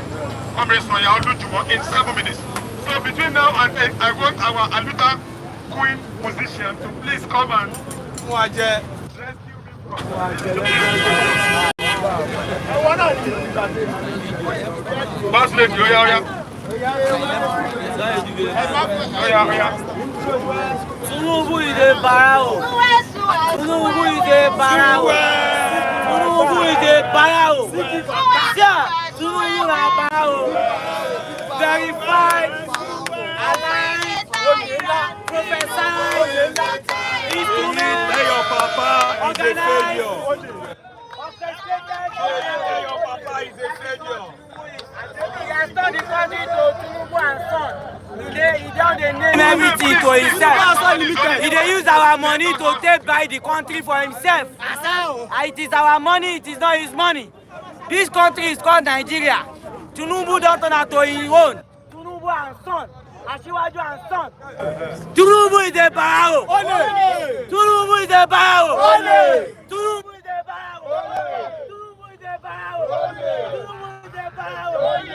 government, in 7 minutes. So between now and then, I want our Aluta Queen position to please come and rescue me from. Boss lady, Tinubu is a barao. Tinubu is a barao. Tinubu is a barao. Sir, Tinubu is a barao. Verified, aligned, professor, instrument, your papa is a failure. Your papa is a failure. He has turned the country to Tinubu and son. He don't name everything to himself. He dey use our money to take buy the country for himself. It is our money, it is not his money. This country is called Nigeria. Tinubu don't turn out to his own. Tinubu and son. Asiwaju and son. Tinubu is a barao. Tinubu is a barao. Tinubu is a barao. Tinubu is a barao. Tinubu is a barao.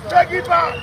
Take it back.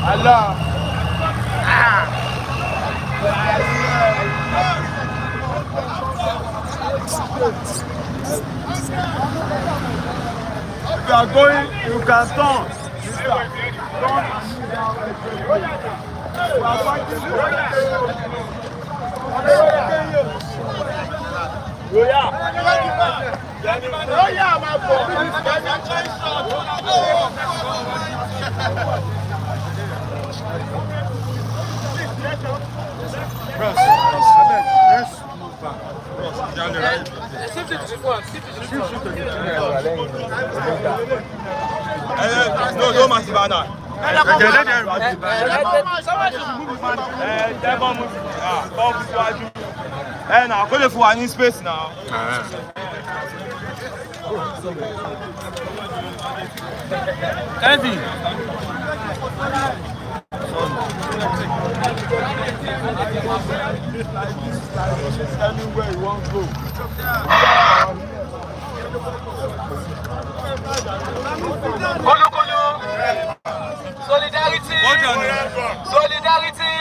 Allah. If you are going, you can turn. Turn and move down. We are fighting for my boy. Let's move back. No, Masibana. Now, go for any space now. Heavy. Anywhere you want to go. Solidarity! Solidarity!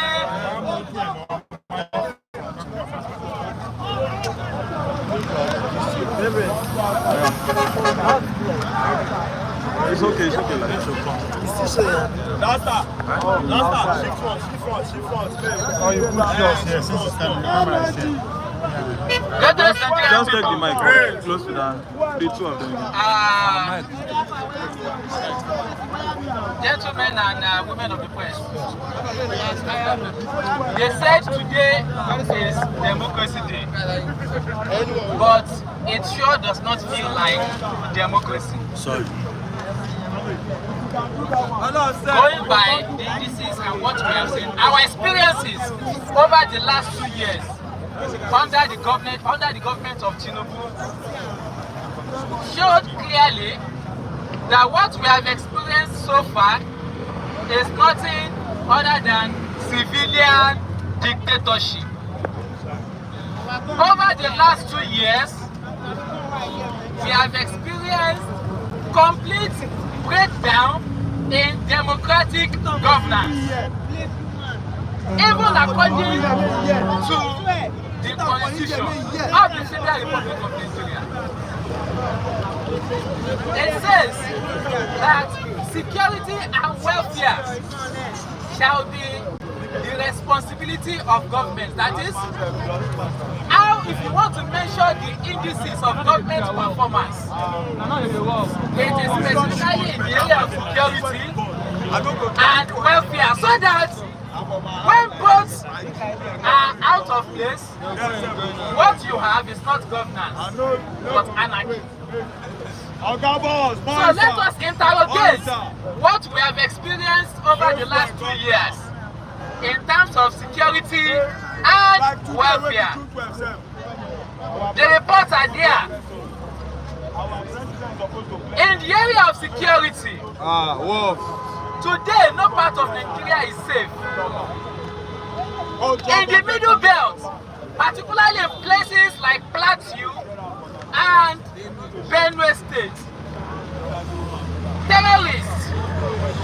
It's okay, like it's okay. Lasta, shift front. Oh, you put yours here since it's time. Just take the mic close to that. The two of them. Gentlemen and women of the press, they said today is Democracy Day, but it sure does not feel like democracy. Sorry. Going by the indices and what we have seen, our experiences over the last 2 years under the government of Tinubu showed clearly that what we have experienced so far is nothing other than civilian dictatorship. Over the last 2 years, we have experienced complete breakdown in democratic governance. Even according to the Constitution of the Federal Republic of Nigeria, it says that security and welfare shall be the responsibility of government. That is, how if you want to measure the indices of government performance, it is specifically in the area of security and welfare, so that when both are out of place, what you have is not governance, but anarchy. So let us interrogate what we have experienced over the last 2 years in terms of security and welfare. The reports are there. In the area of security, today no part of Nigeria is safe. In the middle belt, particularly in places like Plateau and Benue State, terrorists,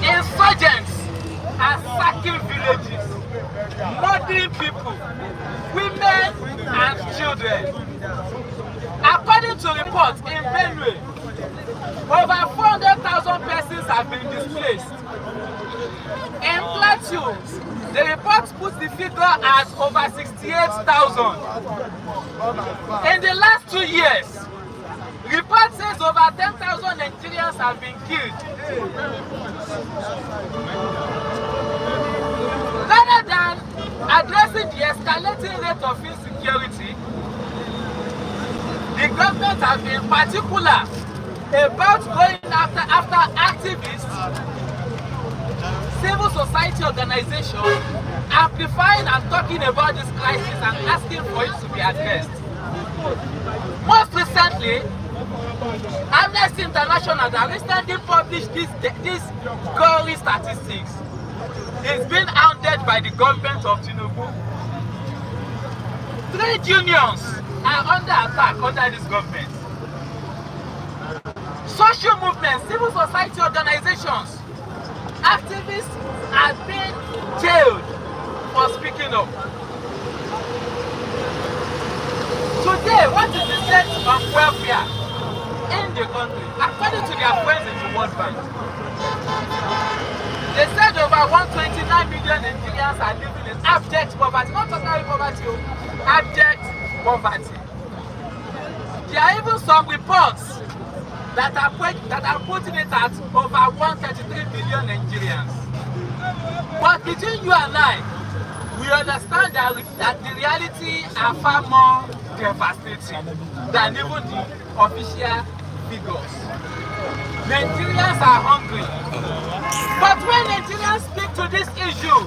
insurgents are sacking villages, murdering people, women and children. According to reports in Benue, over 400,000 persons have been displaced. In Plateau, the report puts the figure at over 68,000. In the last 2 years, report says over 10,000 Nigerians have been killed. Rather than addressing the escalating rate of insecurity, the government has been particular about going after activists, civil society organizations, amplifying and talking about this crisis and asking for it to be addressed. Most recently, Amnesty International that recently published this gory statistics is being hounded by the government of Tinubu. Trade unions are attack under this government. Social movements, civil society organizations, activists are being jailed for speaking up. Today, what is the state of welfare in the country? According to their friends in the World Bank, they said over 129 million Nigerians are living in abject poverty, not ordinary poverty, abject poverty. There are even some reports that are putting it at over 133 million Nigerians. But between you and I, we understand that the reality are far more devastating than even the official figures. Nigerians are hungry. But when Nigerians speak to this issue,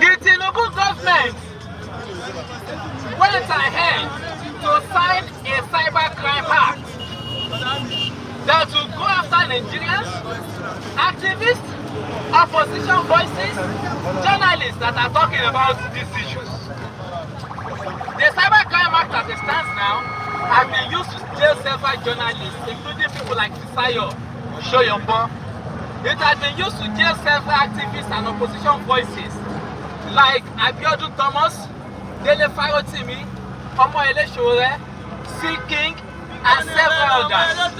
the Tinubu government went ahead to sign a cybercrime act that will go after Nigerians, activists, opposition voices, journalists that are talking about these issues. The cybercrime act as it stands now has been used to jail several journalists, including people like Fisayo Shoyombo. It has been used to jail several activists and opposition voices like Abiodun Thomas, Dele Farotimi, Omo Eleshore, C. King, and several others.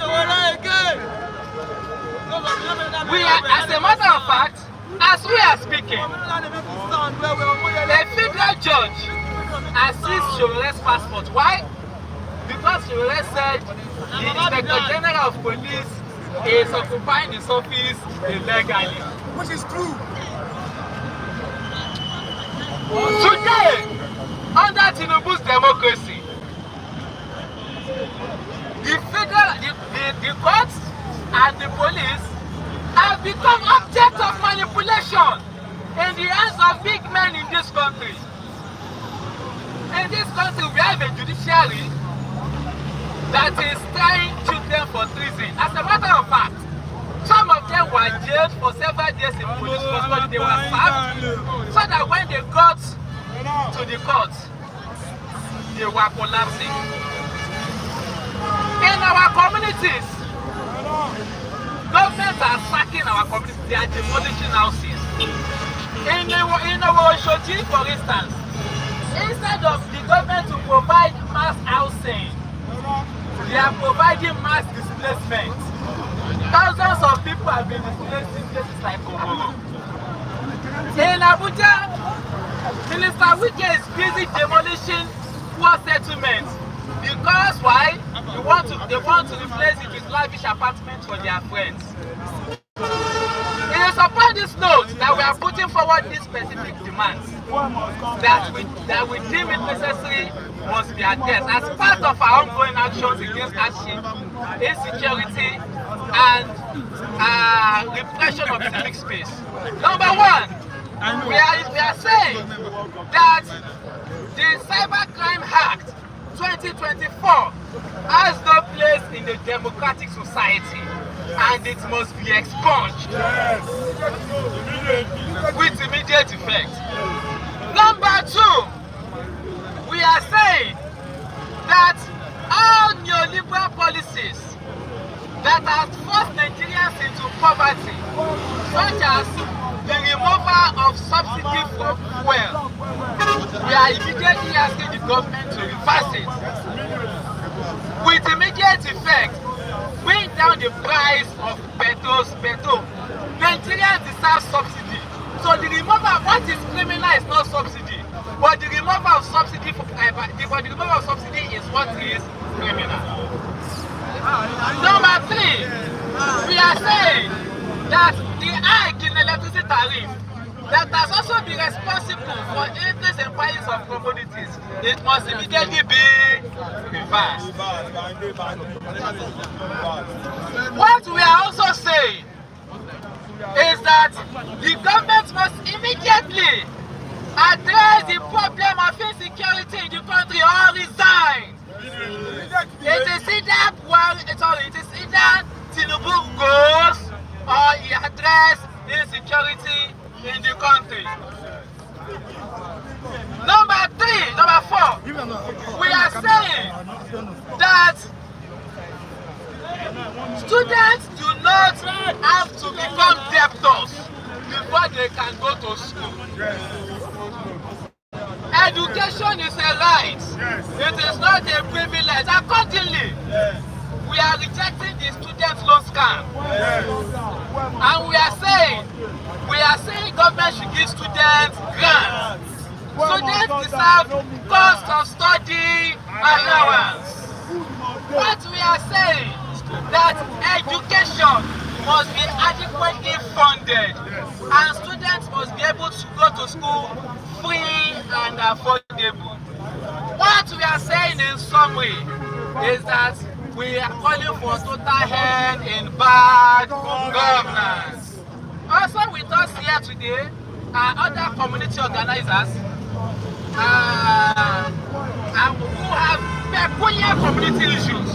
We are, as a matter of fact, as we are speaking, a federal judge has seized Shore's passport. Why? Because Shore said the Inspector General of Police is occupying his office illegally. Which is true. Today, under Tinubu's democracy, the courts and the police have become object of manipulation in the hands of big men in this country. In this country, we have a judiciary that is trying children for treason. As a matter of fact, some of them were jailed for several days in police custody. They were served so that when they got to the court, they were collapsing. In our communities, governments are sacking our communities. They are demolishing houses. In our Oshoji, for instance, instead of the government to provide mass housing, they are providing mass displacement. Thousands of people have been displaced in places like Komoro. In Abuja, Minister Wike is busy demolishing poor settlements. Because why? They want to replace it with lavish apartments for their friends. It is upon this note that we are putting forward these specific demands that we deem it necessary must be addressed as part of our ongoing actions against hardship, insecurity, and repression of civic space. Number one, we are saying that the Cybercrime Act 2024 has no place in the democratic society and it must be expunged with immediate effect. Number two, we are saying that all neoliberal policies that have forced Nigerians into poverty, such as the removal of subsidy for fuel, we are immediately asking the government to reverse it. With immediate effect, bring down the price of petrol. Nigerians deserve subsidy. So the removal of what is criminal is not subsidy, but the removal of subsidy is what is criminal. Number three, we are saying that the hike in electricity tariff that has also been responsible for increase in prices of commodities, it must immediately be reversed. What we are also saying is that the government must immediately address the problem of insecurity in the country or resign. It is either Tinubu goes or he addresses insecurity in the country. Number four, we saying that students do not have to become debtors before they can go to school. Education is a right. It is not a privilege. Accordingly, we are rejecting the student loan scam. And we are saying government should give students grants. Students deserve cost of study allowance. What we are saying that education must be adequately funded and students must be able to go to school free and affordable. What we are saying in summary is that we are calling for total end in bad governance. Also with us here today are other community organizers who have peculiar community issues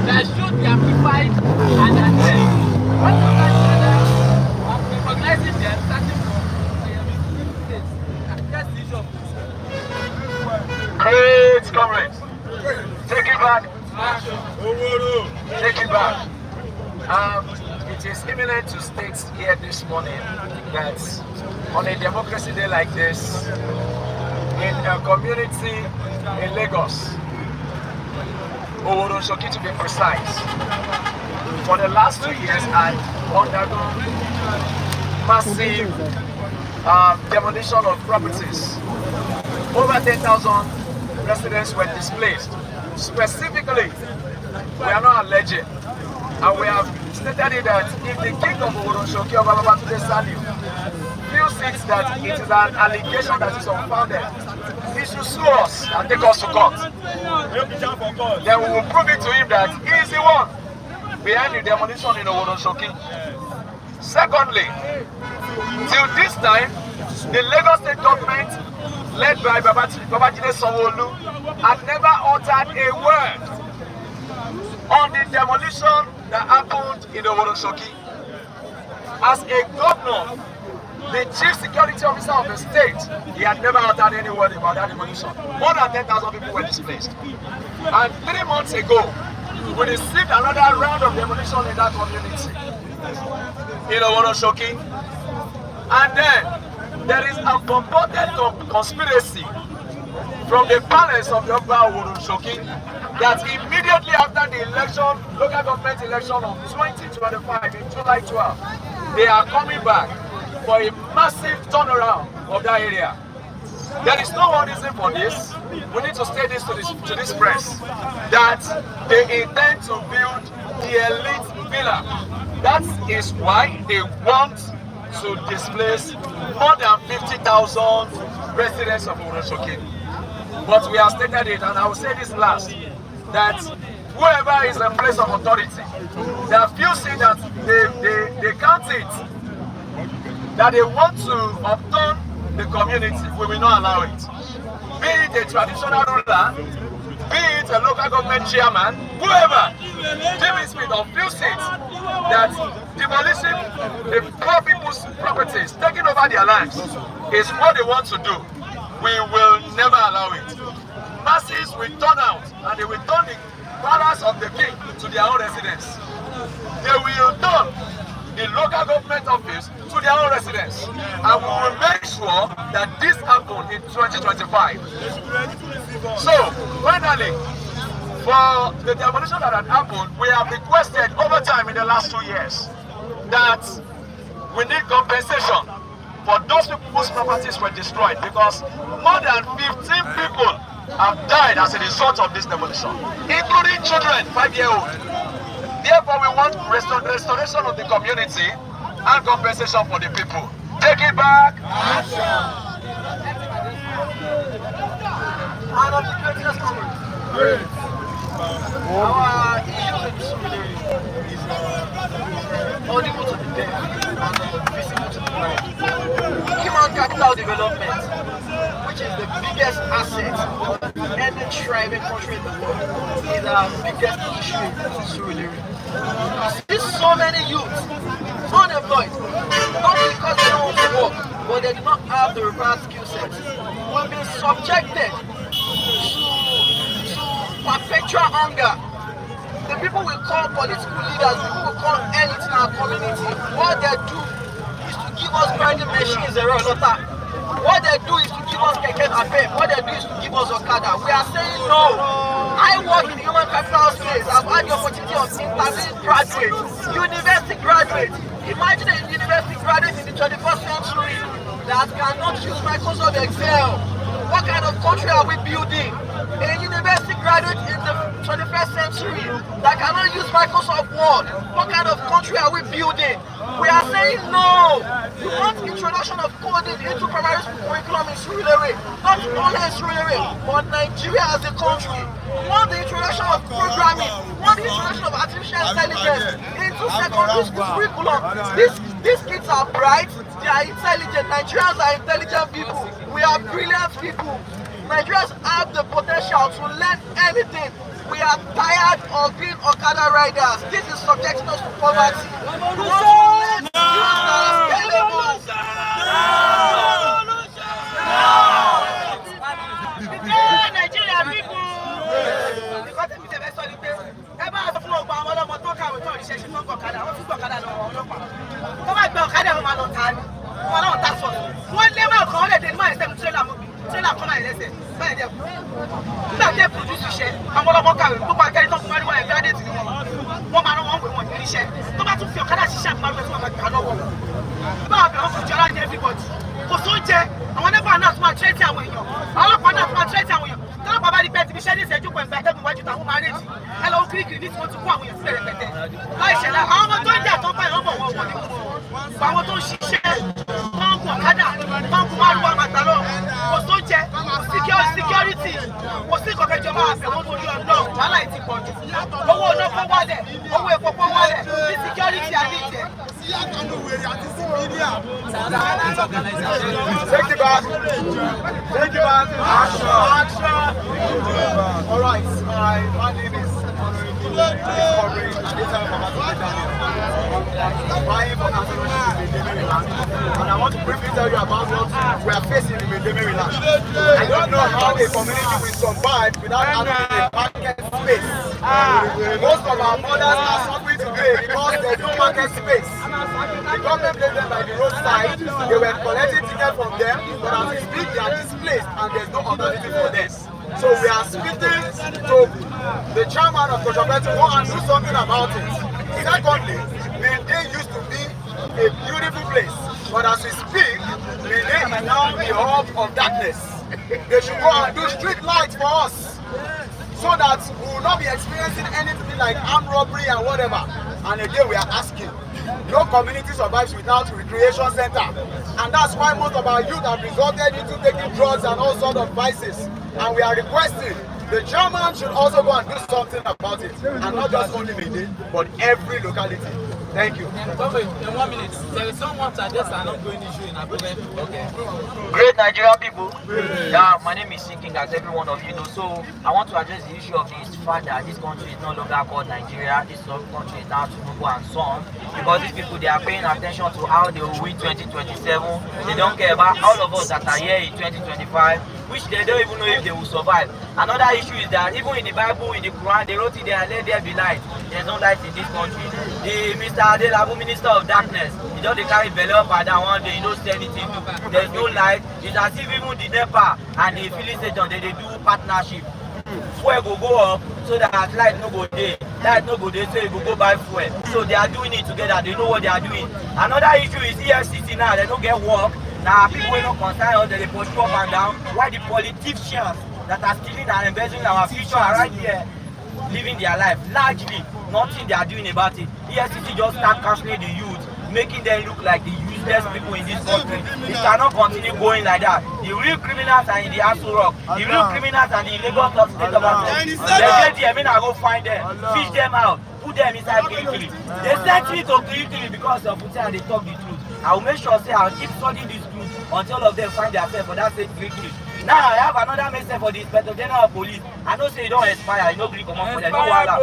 that should be amplified and addressed. What we are recognizing them, starting from address the issue of Great comrades. Take it back. Take it back. It is imminent to state here this morning that on a democracy day like this, in a community in Lagos, Shoki to be precise, for the last 2 years I've undergone massive demolition of properties. Over 10,000 residents were displaced. Specifically, we are not alleging, and we have stated it that if the king of Shoki of Babatunde Saliu feels it that it is an allegation that is unfounded, he should sue us and take us to court. Then we will prove it to him that he is the one behind the demolition in Shoki. Secondly, till this time, the Lagos State government, led by Babajide Sanwo-Olu, had never uttered a word on the demolition that happened in Shoki. As a governor, the chief security officer of the state, he had never uttered any word about that demolition. More than 10,000 people were displaced. And 3 months ago, we received another round of demolition in that community, in Shoki. And then, there is a purported conspiracy from the palace of Yoruba Shoki that immediately after the election, local government election of 2025 in July 12, they are coming back for a massive turnaround of that area. There is no one reason for this. We need to state this to this press, that they intend to build the elite villa. That is why they want to displace more than 50,000 residents of Shoki. But we have stated it, and I will say this last, that whoever is in place of authority, that feels it that they can't it, that they want to upturn the community, we will not allow it. Be it a traditional ruler, be it a local government chairman, whoever, Jimmy Smith or feels it that demolishing the poor people's properties, taking over their lands, is what they want to do. We will never allow it. Masses will turn out and they will turn the palace of the king to their own residence. They will turn the local government office to their own residence. And we will make sure that this happens in 2025. So, finally, for the demolition that had happened, we have requested over time in the last 2 years that we need compensation for those people whose properties were destroyed, because more than 15 people have died as a result of this demolition, including children, 5-year-old. Therefore, we want restoration of the community and compensation for the people. Take it back. One of the greatest comments. Our issue is audible to the deaf and visible to the blind. Human capital development, which is the biggest asset of any thriving country in the world, is our biggest issue in Surulere. We see so many youths unemployed, not because they don't want to work, but they do not have the required skill sets. We've been subjected to spiritual hunger. The people will call political leaders, the people will call anything in our community. What they do is to give us grinding machines, what they do is to give us keke napep. What they do is to give us okada. We are saying no. I work in the human capital space. I've had the opportunity of interviewing graduates, university graduates. Imagine a university graduate in the 21st century that cannot use Microsoft Excel. What kind of country are we building? A university graduate in the 21st century that cannot use Microsoft Word. What kind of country are we building? We are saying no. We want introduction of coding into primary school curriculum in Surulere. Not only in Surulere, but Nigeria as a country. We want the introduction of programming. We want the introduction of artificial intelligence into secondary school curriculum. These kids are bright. They are intelligent. Nigerians are intelligent people. We are brilliant people. Nigerians have the potential to learn anything. We are tired of being Okada riders. This is subjecting us to poverty. We want to learn things that are scalable. Nigeria people. Nígbà tẹ́ produce iṣẹ́ àwọn ọlọ́mọ kàwé tó bá kẹ́rin tó fún wáríwá ẹ̀ gádẹ́tì ni wọ́n máa rán wọn pè wọ́n ní iṣẹ́ tó bá tún fi ọ̀kadà ṣiṣẹ́ àpárọ̀ tí wọ́n máa gbà lọ́wọ́ báwa bẹ̀rẹ̀ fún ìjọba ní everybody kò tó jẹ àwọn nẹ́bà náà tún máa tírẹ́tì àwọn èèyàn àwọn ọlọ́pàá náà tún máa tírẹ́tì àwọn èèyàn tọ́lọ́pàá bá rí pẹ́ ti fi ṣẹ́ ní ìṣẹ́jú pẹ̀lú ẹ̀ẹ́dẹ́gùn wájú táwọn máa rèjì ẹ lọ́wọ́ kirikiri ní tí wọ́n ti kó àwọn èèyàn sílẹ̀ rẹpẹtẹ láì ṣẹlẹ̀ àwọn ọmọ tó ń jà tó ń báyìí wọ́n bọ̀ wọ́n wọlé àwọn tó ń ṣiṣẹ́ pọ́ǹpù ọ̀kadà pọ́ǹpù márùn-ún àmàgbà lọ kò tó jẹ security kò sí ìkọ̀kẹ́ ìjọba àbẹ̀wò tó yọ lọ wàhálà yìí ti pọ̀ jù owó iná kó wálẹ̀ owó epo kó wálẹ̀ ní security àní ìjẹ́. Take it back. Take it back. Action. All right. My name is and I want to briefly tell you about what we are facing in Maryland. I don't know how a community will survive without having a market space. Most of our mothers are suffering today because there's no market space. The government placed them by the roadside. They were collecting tickets from them, but as we speak, they are displaced and there's no alternative for them. So we are speaking to the chairman of Kojobe to go and do something about it. Secondly, Mende used to be a beautiful place, but as we speak, Mende is now the hub of darkness. They should go and do street lights for us, so that we will not be experiencing anything like armed robbery and whatever. And again, we are asking, no community survives without recreation center, and that's why most of our youth have resorted into taking drugs and all sorts of vices. And we are requesting the chairman should also go and do something about it, and not just only Mende, but every locality. Thank you. In 1 minute, there is someone to address an ongoing issue in Abuja. Okay. Great Nigerian people. Yeah, my name is Sinking, as every one of you know. So I want to address the issue of this fact that this country is no longer called Nigeria. This country is now Tinubu and Son. Because these people, they are paying attention to how they will win 2027. They don't care about all of us that are here in 2025, which they don't even know if they will survive. Another issue is that even in the Bible, in the Quran, they wrote it there, let there be light. There's no light in this country. The Mr. Adelabu, Minister of Darkness, he don't carry belly up and down one day, he don't say anything. There's no light. It's as if even the NEPA and the filling station, they do partnership. Fuel go up so that light no go there. Light no go there, so you go buy fuel. So they are doing it together. They know what they are doing. Another issue is EFCC now. They don't get work. Now people will not concern us. They push up and down. Why the politicians that are stealing and embezzling our future are right here, living their life largely, nothing they are doing about it. EFCC just start cancelling the youth, making them look like the useless people in this country. It cannot continue going like that. The real criminals are in the Aso Rock. The real criminals are in the Lagos State government. They get there, I go find them, fish them out, put them inside Kirikiri. They sent me to Kirikiri because of Putin and they talk the truth. I will make sure say I will keep studying this truth until all of them find themselves for that same Kirikiri. Now I have another message for the Inspector General of Police. I know say you don't expire, you don't really come up for them. No wahala.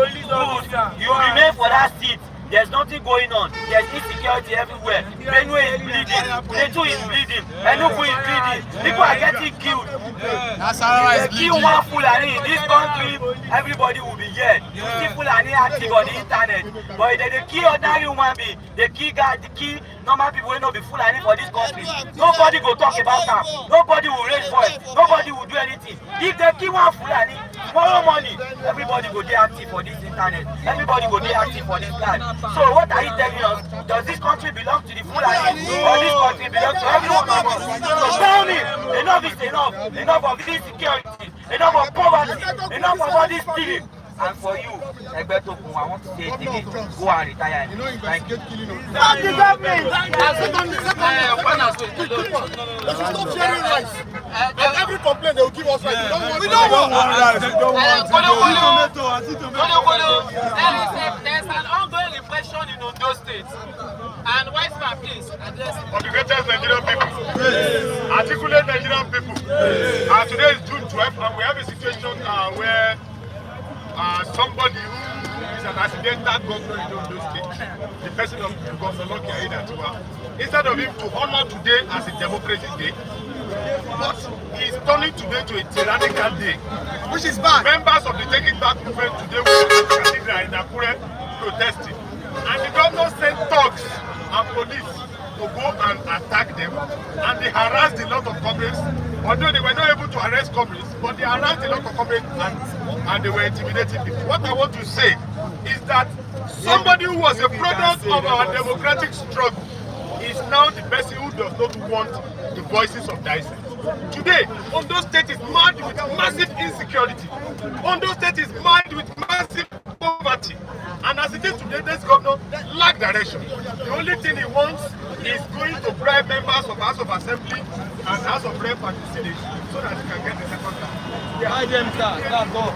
You remain for that seat. There's nothing going on. There's insecurity everywhere. Benue is bleeding. Plateau is bleeding. Enugu is bleeding. People are getting killed. They kill one Fulani in this country everybody will be here. You see Fulani active on the internet, but they kill ordinary human being, they kill guys, they kill normal people who no be Fulani for this country. Nobody go talk about them. Nobody will raise voice. Nobody will do anything. If they kill one Fulani, tomorrow morning, everybody go dey active for this internet. Everybody go dey active for this land. So what are you telling us? Does this country belong to the Fulani, or this country belong to everyone of us? So tell me, enough is enough. Enough of insecurity. Enough of poverty. Enough of all this stealing. And for you, Egbetokun, I want to say it again. Go and retire. Thank you. Stop the government! Stop sharing rights. And every complaint they will give us rights. We don't want. There's an ongoing repression in Ondo State. And Wiseman, please address it. On the greatest Nigerian people, articulate Nigerian people. Today is June 12th, and we have a situation where somebody who is an accidental governor in Ondo State, the person of Governor Lucky Aiyedatiwa, instead of him to honor today as a democracy day, but he's turning today to a tyrannical day, which is bad. Members of the Take It Back movement today were at the cathedral in Akure protesting, and the governor sent thugs and police to go and attack them, and they harassed a lot of comrades. Although they were not able to arrest comrades, but they harassed a lot of comrades and they were intimidating people. What I want to say is that somebody who was a product of our democratic struggle is now the person who does not want the voices of dissent. Today, Ondo State is mad with massive insecurity. Ondo State is mad with massive poverty. And as it is today, this governor lacks direction. The only thing he wants is going to bribe members of House of Assembly and House of Rep and the Senate so that he can get the second term. Buy them, sir. That's all.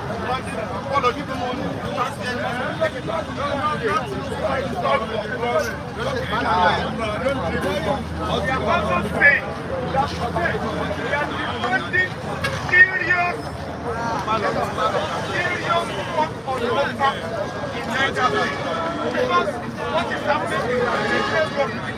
Because what is happening is that